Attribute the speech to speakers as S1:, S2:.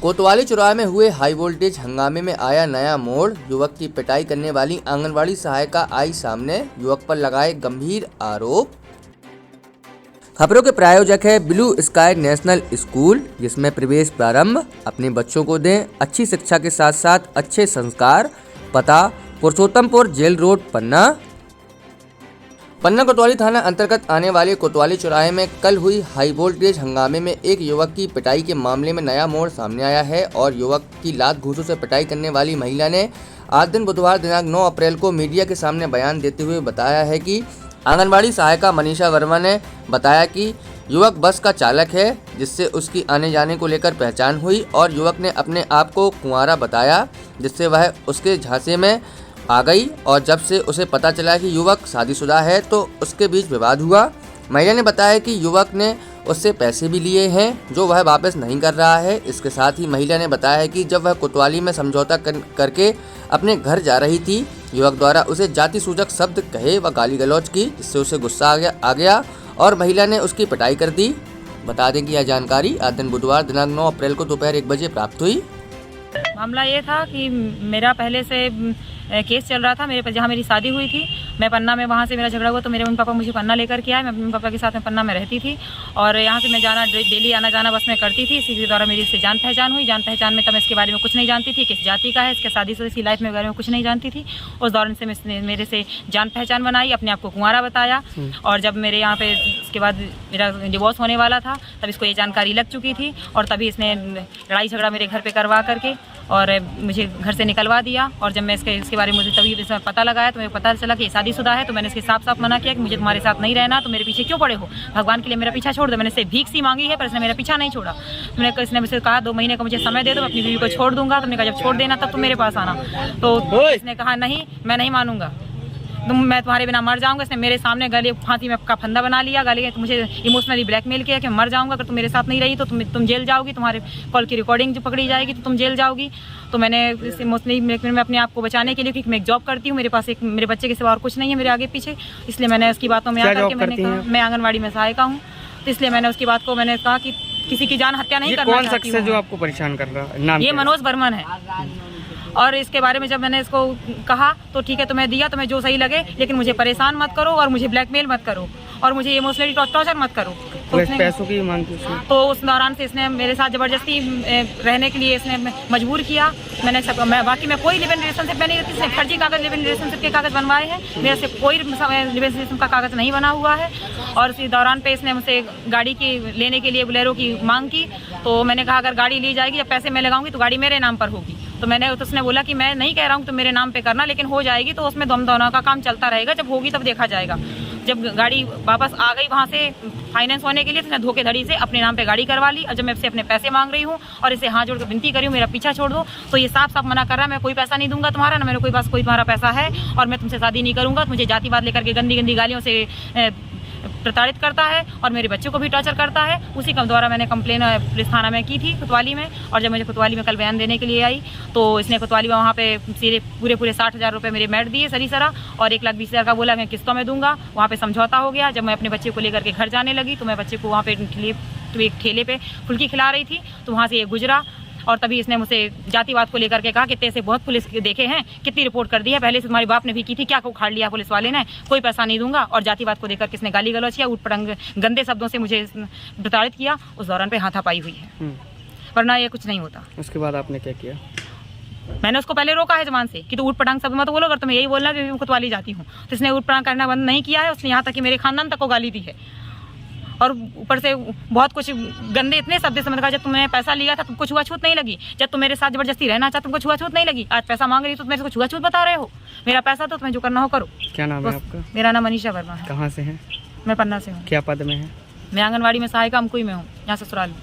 S1: कोतवाली चौराहे में हुए हाई वोल्टेज हंगामे में आया नया मोड़। युवक की पिटाई करने वाली आंगनवाड़ी सहायिका आई सामने, युवक पर लगाए गंभीर आरोप। खबरों के प्रायोजक है ब्लू स्काई नेशनल स्कूल, जिसमें प्रवेश प्रारंभ। अपने बच्चों को दें अच्छी शिक्षा के साथ साथ अच्छे संस्कार। पता पुरुषोत्तमपुर जेल रोड, पन्ना कोतवाली थाना अंतर्गत आने वाले कोतवाली चौराहे में कल हुई हाई वोल्टेज हंगामे में एक युवक की पिटाई के मामले में नया मोड़ सामने आया है और युवक की लात घूंसों से पिटाई करने वाली महिला ने आज दिन बुधवार दिनांक 9 अप्रैल को मीडिया के सामने बयान देते हुए बताया है कि आंगनबाड़ी सहायिका मनीषा वर्मा ने बताया कि युवक बस का चालक है, जिससे उसकी आने जाने को लेकर पहचान हुई और युवक ने अपने आप को कुंवारा बताया, जिससे वह उसके झांसे में आ गई और जब से उसे पता चला कि युवक शादीशुदा है तो उसके बीच विवाद हुआ। महिला ने बताया कि युवक ने उससे पैसे भी लिए हैं जो वह वापस नहीं कर रहा है। इसके साथ ही महिला ने बताया है कि जब वह कोतवाली में समझौता करके अपने घर जा रही थी, युवक द्वारा उसे जाति सूचक शब्द कहे व गाली गलौज की, जिससे उसे गुस्सा आ गया और महिला ने उसकी पिटाई कर दी। बता दें कि यह जानकारी आज दिन बुधवार दिनांक 9 अप्रैल को दोपहर 1 बजे प्राप्त हुई।
S2: मामला ये था कि मेरा पहले से केस चल रहा था, मेरे जहाँ मेरी शादी हुई थी, मैं पन्ना में, वहाँ से मेरा झगड़ा हुआ तो मेरे मम्मी पापा मुझे पन्ना लेकर के आए। मैं मम्मी पापा के साथ में पन्ना में रहती थी और यहाँ से मैं डेली आना जाना बस में करती थी। इसी के द्वारा मेरी इससे जान पहचान हुई। जान पहचान में तब मैं इसके बारे में कुछ नहीं जानती थी, किस जाति का है, इसके शादी से इसकी लाइफ में बारे में कुछ नहीं जानती थी। उस दौरान से मेरे से जान पहचान बनाई, अपने आप को कुंवारा बताया और जब मेरे यहाँ पे उसके बाद मेरा डिवोर्स होने वाला था तब इसको ये जानकारी लग चुकी थी और तभी इसने लड़ाई झगड़ा मेरे घर पे करवा करके और मुझे घर से निकलवा दिया। और जब मैं इसके बारे में मुझे तभी इसमें पता लगाया तो मुझे पता चला कि ये शादीशुदा है, तो मैंने इसके साफ साफ मना किया कि मुझे तुम्हारे साथ नहीं रहना, तो मेरे पीछे क्यों पड़े हो, भगवान के लिए मेरा पीछा छोड़ दो। मैंने इससे भीख सी मांगी है पर इसने मेरा पीछा नहीं छोड़ा। इसने मुझसे कहा 2 महीने का मुझे समय दे दो, अपनी बीवी को छोड़ दूंगा। तुमने कहा जब छोड़ देना तब तुम मेरे पास आना, तो इसने कहा नहीं, मैं नहीं मानूंगा, मैं तुम्हारे बिना मर जाऊंगा। इसने मेरे सामने गले फांसी में का फंदा बना लिया, गले मुझे इमोशनली ब्लैकमेल किया कि मर जाऊंगा, अगर तुम मेरे साथ नहीं रही तो तुम जेल जाओगी, तुम्हारे कॉल की रिकॉर्डिंग जो पकड़ी जाएगी तो तुम जेल जाओगी। तो मैंने इस इमोशनली ब्लैकमेल में अपने आप को बचाने के लिए, क्योंकि मैं एक जॉब करती हूँ, मेरे पास एक मेरे बच्चे के सिवा और कुछ नहीं है मेरे आगे पीछे, इसलिए मैंने उसकी बातों में आकर के मैंने कहा मैं आंगनबाड़ी में सहायिका हूँ, तो इसलिए मैंने उसकी बात को मैंने कहा कि किसी की जान हत्या नहीं करना चाहती हूँ।
S3: कौन शख्स है जो आपको परेशान कर रहा है?
S2: ये मनोज बर्मन है। और इसके बारे में जब मैंने इसको कहा तो ठीक है, तुम्हें दिया, तुम्हें जो सही लगे, लेकिन मुझे परेशान मत करो और मुझे ब्लैकमेल मत करो और मुझे इमोशनली टॉर्चर मत करो।
S3: तो पैसों की मांग थी उसने?
S2: तो उस दौरान से इसने मेरे साथ जबरदस्ती रहने के लिए इसने मजबूर किया। बाकी मैं कोई लिव इन रिलेशनशिप में नहीं रहती, इसने फर्जी कागज लिव इन रिलेशनशिप के कागज बनवाए हैं, मेरे से कोई लिव इन रिलेशनशिप का कागज नहीं बना हुआ है। और इसी दौरान पे इसने मुझसे गाड़ी की लेने के लिए बोलेरो की मांग की, तो मैंने कहा अगर गाड़ी ली जाएगी, जब पैसे मैं लगाऊंगी तो गाड़ी मेरे नाम पर होगी। तो उसने बोला कि मैं नहीं कह रहा हूँ तुम मेरे नाम पे करना, लेकिन हो जाएगी तो उसमें हम दोनों का काम चलता रहेगा, जब होगी तब देखा जाएगा। जब गाड़ी वापस आ गई वहाँ से फाइनेंस होने के लिए, तो उसने धोखेधड़ी से अपने नाम पे गाड़ी करवा ली। और जब मैं इससे अपने पैसे मांग रही हूँ और इसे हाथ जोड़ कर विनती कर रही हूँ मेरा पीछा छोड़ दो, तो ये साफ साफ मना कर रहा है, मैं कोई पैसा नहीं दूंगा तुम्हारा, ना मेरे कोई पास कोई तुम्हारा पैसा है और मैं तुमसे शादी नहीं करूँगा। मुझे जातिवाद लेकर के गंदी गंदी गालियों से प्रताड़ित करता है और मेरे बच्चों को भी टॉर्चर करता है। उसी के द्वारा मैंने कंप्लेन पुलिस थाना में की थी कोतवाली में, और जब मुझे कोतवाली में कल बयान देने के लिए आई तो इसने कोतवाली में वहाँ पे पूरे 60,000 रुपये मेरे मैट दिए सरा और 1,20,000 का बोला मैं किस्तों में दूंगा। वहाँ पे समझौता हो गया। जब मैं अपने बच्चे को लेकर के घर जाने लगी तो मैं बच्चे को वहाँ पे एक ठेले पे फुल्की खिला रही थी, तो वहाँ से ये गुजरा और तभी इसने मुझसे जातिवाद को लेकर के कहा कि तेरे बहुत पुलिस देखे हैं, कितनी रिपोर्ट कर दी है, पहले से तुम्हारे बाप ने भी की थी, क्या को उखाड़ लिया पुलिस वाले ने, कोई पैसा नहीं दूंगा। और जातिवाद को लेकर किसने गाली गलौज किया, उठपटांग गंदे शब्दों से मुझे प्रताड़ित किया। उस दौरान पे हाथापाई हुई है, वरना ये कुछ नहीं होता।
S3: उसके बाद आपने क्या किया?
S2: मैंने उसको पहले रोका है जबान से कि तू उठपटांग शब्द मत बोलो, अगर तुम्हें यही बोलना है कोतवाली जाती हूँ, तो इसने उठपटांग करना बंद नहीं किया है। उसने यहाँ तक कि मेरे खानदान तक को गाली दी है और ऊपर से बहुत कुछ गंदे इतने शब्द से कहा, जब तुमने पैसा लिया था तुमको छुआछूत नहीं लगी, जब तुम मेरे साथ जबरदस्ती रहना चाहते तुमको छुआछूत नहीं लगी, आज पैसा मांग रही तो मेरे को छुआछूत बता रहे हो। मेरा पैसा तो तुम्हें जो करना हो करो।
S3: क्या नाम है आपका?
S2: मेरा नाम मनीषा वर्मा है।
S3: कहाँ से है?
S2: मैं पन्ना से हूँ।
S3: क्या पद में है?
S2: मैं आंगनबाड़ी में सहायिका अमकुई में हूँ, यहाँ ससुराल।